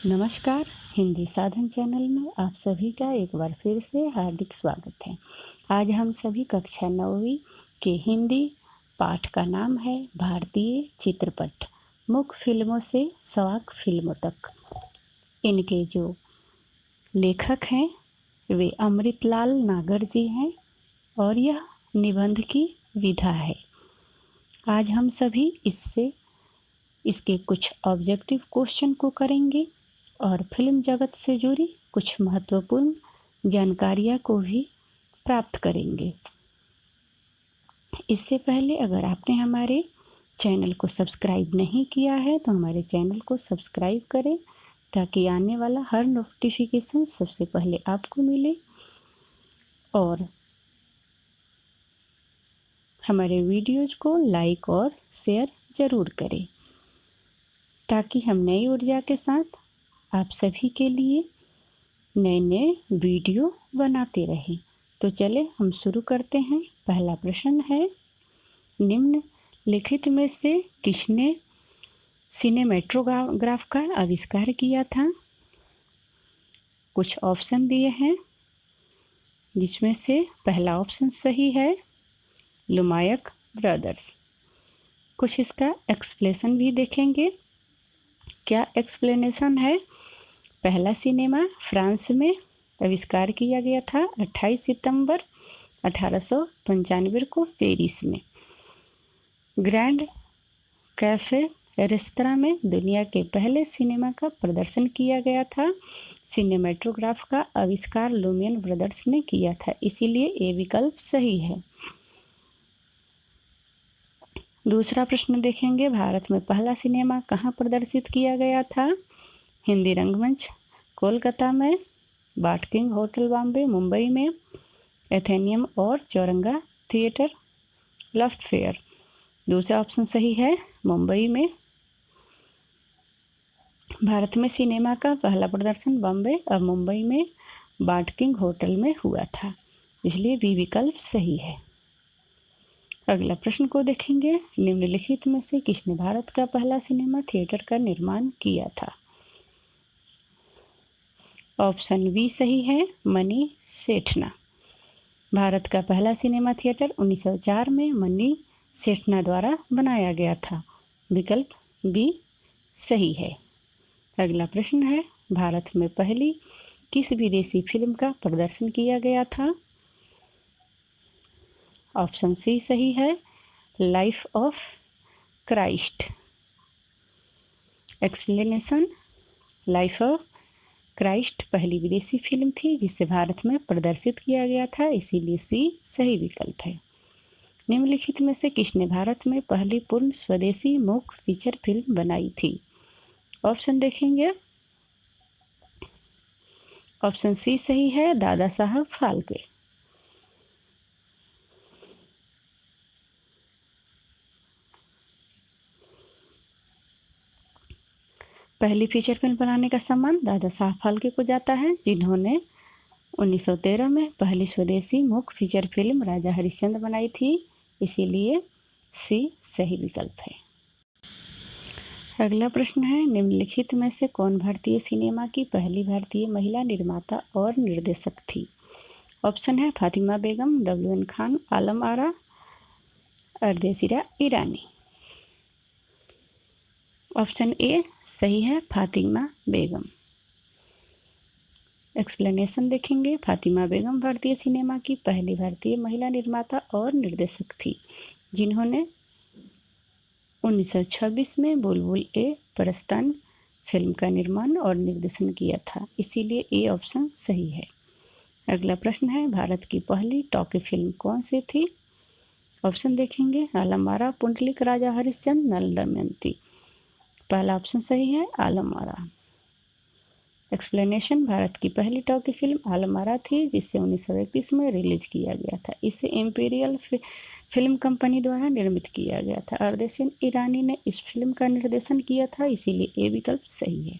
नमस्कार। हिंदी साधन चैनल में आप सभी का एक बार फिर से हार्दिक स्वागत है। आज हम सभी कक्षा 9वीं के हिंदी पाठ का नाम है भारतीय चित्रपट, मुख्य फिल्मों से शौक फिल्मों तक। इनके जो लेखक हैं वे अमृतलाल नागर जी हैं और यह निबंध की विधा है। आज हम सभी इसके कुछ ऑब्जेक्टिव क्वेश्चन को करेंगे और फिल्म जगत से जुड़ी कुछ महत्वपूर्ण जानकारियाँ को भी प्राप्त करेंगे। इससे पहले अगर आपने हमारे चैनल को सब्सक्राइब नहीं किया है तो हमारे चैनल को सब्सक्राइब करें ताकि आने वाला हर नोटिफिकेशन सबसे पहले आपको मिले और हमारे वीडियोज को लाइक और शेयर ज़रूर करें ताकि हम नई ऊर्जा के साथ आप सभी के लिए नए नए वीडियो बनाते रहें। तो चले हम शुरू करते हैं। पहला प्रश्न है, निम्नलिखित में से किसने सिनेमेटोग्राफ का आविष्कार किया था? कुछ ऑप्शन दिए हैं जिसमें से पहला ऑप्शन सही है, लुमायक ब्रदर्स। कुछ इसका एक्सप्लेनेशन भी देखेंगे। क्या एक्सप्लेनेशन है? पहला सिनेमा फ्रांस में आविष्कार किया गया था 28 सितंबर 1895 को पेरिस में। ग्रैंड कैफे रेस्तरां में दुनिया के पहले सिनेमा का प्रदर्शन किया गया था। सिनेमेटोग्राफ का आविष्कार लुमियर ब्रदर्स ने किया था, इसीलिए ये विकल्प सही है। दूसरा प्रश्न देखेंगे, भारत में पहला सिनेमा कहाँ प्रदर्शित किया गया था? हिंदी रंगमंच कोलकाता में, बाट किंग होटल बॉम्बे मुंबई में, एथेनियम और चौरंगा थिएटर लफ्ट फेयर। दूसरा ऑप्शन सही है, मुंबई में। भारत में सिनेमा का पहला प्रदर्शन बॉम्बे और मुंबई में बाट किंग होटल में हुआ था, इसलिए बी विकल्प सही है। अगला प्रश्न को देखेंगे, निम्नलिखित में से किसने भारत का पहला सिनेमा थिएटर का निर्माण किया था? ऑप्शन बी सही है, मनी सेठना। भारत का पहला सिनेमा थिएटर 1904 में मनी सेठना द्वारा बनाया गया था। विकल्प बी सही है। अगला प्रश्न है, भारत में पहली किस विदेशी फिल्म का प्रदर्शन किया गया था? ऑप्शन सी सही है, life of Christ. Explanation, life of Christ पहली विदेशी फिल्म थी जिसे भारत में प्रदर्शित किया गया था, इसीलिए सी सही विकल्प है। निम्नलिखित में से किसने भारत में पहली पूर्ण स्वदेशी मूक फीचर फिल्म बनाई थी? ऑप्शन देखेंगे। ऑप्शन सी सही है, दादा साहब फाल्के। पहली फीचर फिल्म बनाने का सम्मान दादा साहब फाल्के को जाता है, जिन्होंने 1913 में पहली स्वदेशी मूक फीचर फिल्म राजा हरिश्चंद्र बनाई थी, इसीलिए सी सही विकल्प है। अगला प्रश्न है, निम्नलिखित में से कौन भारतीय सिनेमा की पहली भारतीय महिला निर्माता और निर्देशक थी? ऑप्शन है Fatima Begum, WN Khan, Alam Ara, Ardeshir Irani. Option A सही है, फातिमा बेगम। एक्सप्लेनेशन देखेंगे, फातिमा बेगम भारतीय सिनेमा की पहली भारतीय महिला निर्माता और निर्देशक थी, जिन्होंने 1926 में बुलबुल ए परस्तान फिल्म का निर्माण और निर्देशन किया था, इसीलिए ए ऑप्शन सही है। अगला प्रश्न है, भारत की पहली टॉकी फिल्म कौन सी थी? ऑप्शन देखेंगे, आलम आरा, पुंडलिक राजा हरिश्चंद्र, नल दमयंती। पहला ऑप्शन सही है, आलम आरा। एक्सप्लेनेशन, भारत की पहली टॉकी फिल्म आलम आरा थी, जिसे 1931 में रिलीज किया गया था। इसे इंपीरियल फिल्म कंपनी द्वारा निर्मित किया गया था। अर्देशीर ईरानी ने इस फिल्म का निर्देशन किया था, इसीलिए ए विकल्प सही है।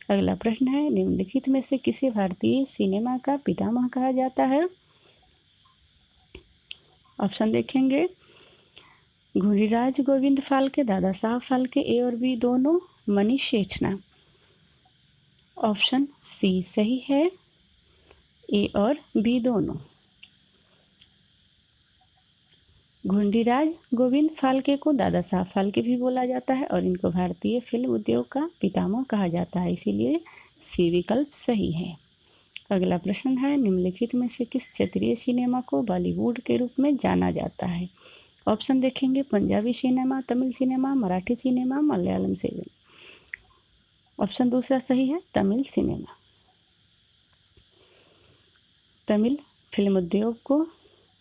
अगला प्रश्न है, निम्नलिखित में से किसे भारतीय सिनेमा का पितामह कहा जाता है? ऑप्शन देखेंगे, घुरिराज गोविंद फाल्के, दादा साहब फाल्के, ए और बी दोनों, मनीष सेठना। ऑप्शन सी सही है, ए और बी दोनों। घुंडीराज गोविंद फाल्के को दादा साहब फाल्के भी बोला जाता है और इनको भारतीय फिल्म उद्योग का पितामह कहा जाता है, इसीलिए सी विकल्प सही है। अगला प्रश्न है, निम्नलिखित में से किस क्षेत्रीय सिनेमा को बॉलीवुड के रूप में जाना जाता है? ऑप्शन देखेंगे, Punjabi cinema, Tamil cinema, Marathi cinema, Malayalam cinema. Option दूसरा सही है, तमिल सिनेमा। तमिल फिल्म उद्योग को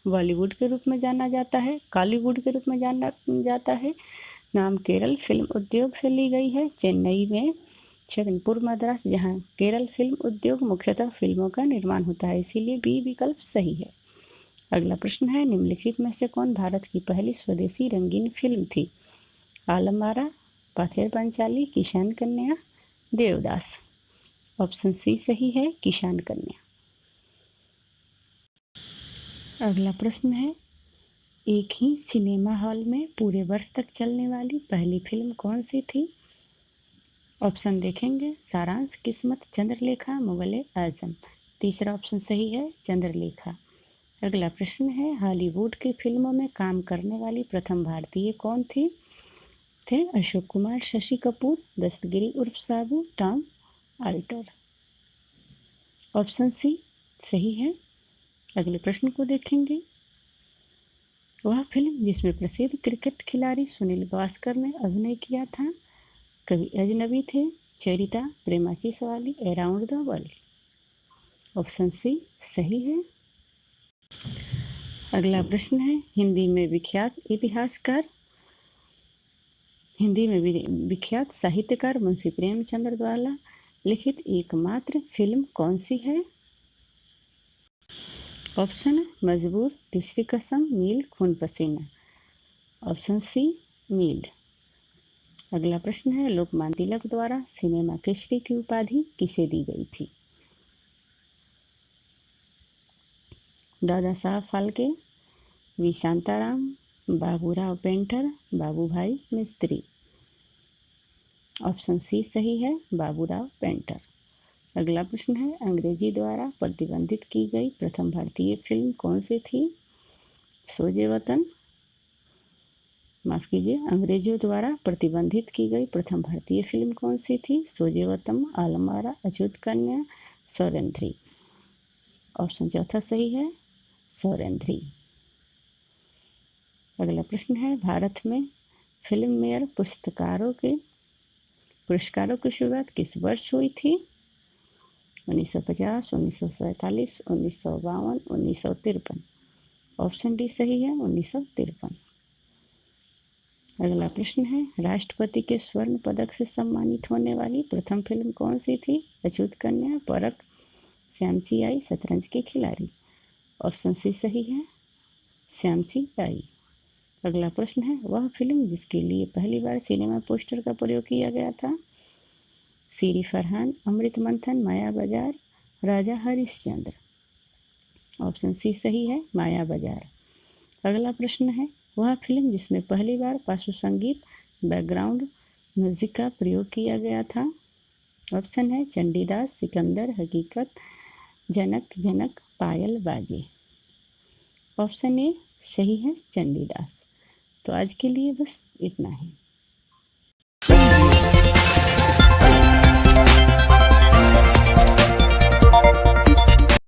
बॉलीवुड के रूप में जाना जाता है, कॉलीवुड के रूप में जाना जाता है। नाम केरल फिल्म उद्योग से ली गई है। चेन्नई में छगनपुर मद्रास, जहां केरल फिल्म उद्योग मुख्यतः फिल्मों का निर्माण होता है, इसीलिए बी विकल्प सही है। अगला प्रश्न है, निम्नलिखित में से कौन भारत की पहली स्वदेशी रंगीन फिल्म थी? आलम आरा, पथेर पंचाली, किसान कन्या, देवदास। ऑप्शन सी सही है, किसान कन्या। अगला प्रश्न है, एक ही सिनेमा हॉल में पूरे वर्ष तक चलने वाली पहली फिल्म कौन सी थी? ऑप्शन देखेंगे, सारांश, किस्मत, चंद्रलेखा, मुगले आजम। तीसरा ऑप्शन सही है, चंद्रलेखा। अगला प्रश्न है, हॉलीवुड की फिल्मों में काम करने वाली प्रथम भारतीय कौन थी? थे अशोक कुमार, शशि कपूर, दस्तगिरी उर्फ साबू, टॉम अल्टर। ऑप्शन सी सही है। अगले प्रश्न को देखेंगे, वह फिल्म जिसमें प्रसिद्ध क्रिकेट खिलाड़ी सुनील गावस्कर ने अभिनय किया था? कभी अजनबी थे, चरिता, प्रेमाची सवाली, around the world. Option C सही है। अगला प्रश्न है, हिंदी में विख्यात साहित्यकार मुंशी प्रेमचंद्र द्वारा लिखित एकमात्र फिल्म कौन सी है? ऑप्शन मजबूर, तीसरी कसम, मील, खून पसीना। ऑप्शन सी मील। अगला प्रश्न है, लोकमान्य तिलक द्वारा सिनेमा केसरी की उपाधि किसे दी गई थी? Dadasaheb Phalke, V Shantaram, Baburao Painter, Babubhai Mistry. Option C सही है, बाबूराव पेंटर। अगला प्रश्न है, अंग्रेजी द्वारा प्रतिबंधित की गई प्रथम भारतीय फिल्म कौन सी थी? सोजे वतन, माफ कीजिए, अंग्रेजों द्वारा प्रतिबंधित की गई प्रथम भारतीय फिल्म कौन सी थी? सोजे वतन, आलम आरा, अछूत कन्या, सौरेंद्री। ऑप्शन चौथा सही है, सौरेंद्री। अगला प्रश्न है, भारत में फिल्म मेयर पुरस्कारों की शुरुआत किस वर्ष हुई थी? 1950, 1947, 1952, 1953। ऑप्शन डी सही है, 1953। अगला प्रश्न है, राष्ट्रपति के स्वर्ण पदक से सम्मानित होने वाली प्रथम फिल्म कौन सी थी? अछूत कन्या, परख, श्यामची आई, शतरंज के खिलाड़ी। ऑप्शन सी सही है, श्यामची आई। अगला प्रश्न है, वह फिल्म जिसके लिए पहली बार सिनेमा पोस्टर का प्रयोग किया गया था? सीरी फरहान, अमृत मंथन, माया बाजार, राजा हरिश्चंद्र। ऑप्शन सी सही है, माया बाजार। अगला प्रश्न है, वह फिल्म जिसमें पहली बार पार्श्व संगीत बैकग्राउंड म्यूजिक का प्रयोग किया गया था? ऑप्शन है, चंडीदास, सिकंदर, हकीकत, जनक जनक, पायल बाजे। ऑप्शन ए सही है, चंडीदास। तो आज के लिए बस इतना ही।